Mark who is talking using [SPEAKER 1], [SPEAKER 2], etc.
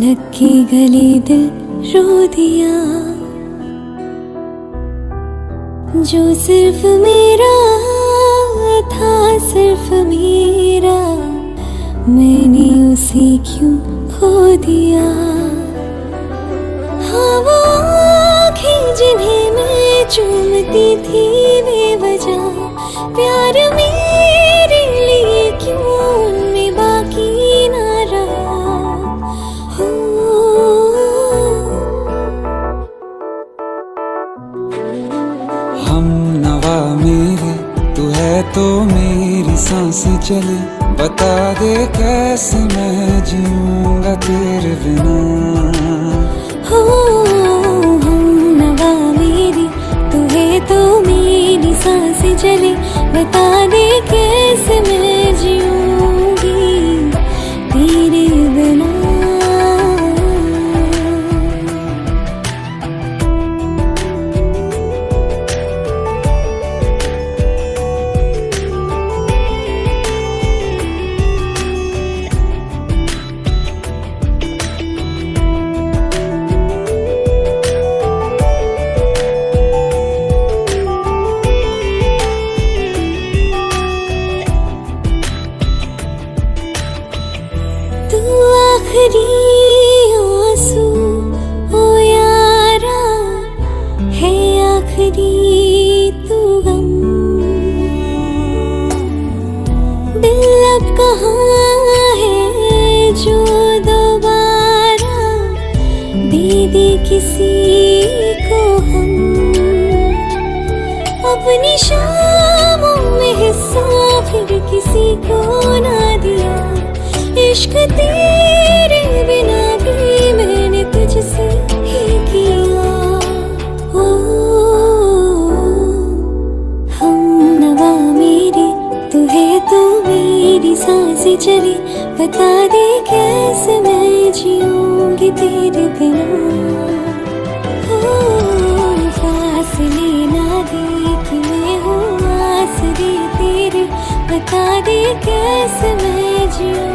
[SPEAKER 1] लग के गले दिल रो दिया, जो सिर्फ मेरा था, सिर्फ मेरा, मैंने उसे क्यों खो दिया। हाँ वो आँखें जिन्हें मैं चूमती थी बेवजह, प्यार मेरे लिए क्यों उनमें बाकी ना रहा।
[SPEAKER 2] हम नवा मेरे तू है तो मेरी सांसें चले, बता दे कैसे मैं जीऊंगा तेरे बिना।
[SPEAKER 1] हो हम नवा मेरी तू है तो मेरी सांसें चले, बता दे कैसे मैं जीऊंगी तेरे बिना। आखिरी आंसू ओ यारा है, आखिरी तू गम। दिल अब कहाँ है जो दोबारा दे दे किसी को हम, अपनी शामों में हिस्सा फिर किसी को ना दिया। इश्क तेरे बिना भी मैंने तुझसे ही किया। ओ हम नवा मेरे तू है तो मेरी सांसें चली, बता दे कैसे मैं जीऊंगी तेरे बिना। ओ फासले ना दे कि मैं हूँ आसरे तेरे, बता दे कैसे मैं जीऊंगी।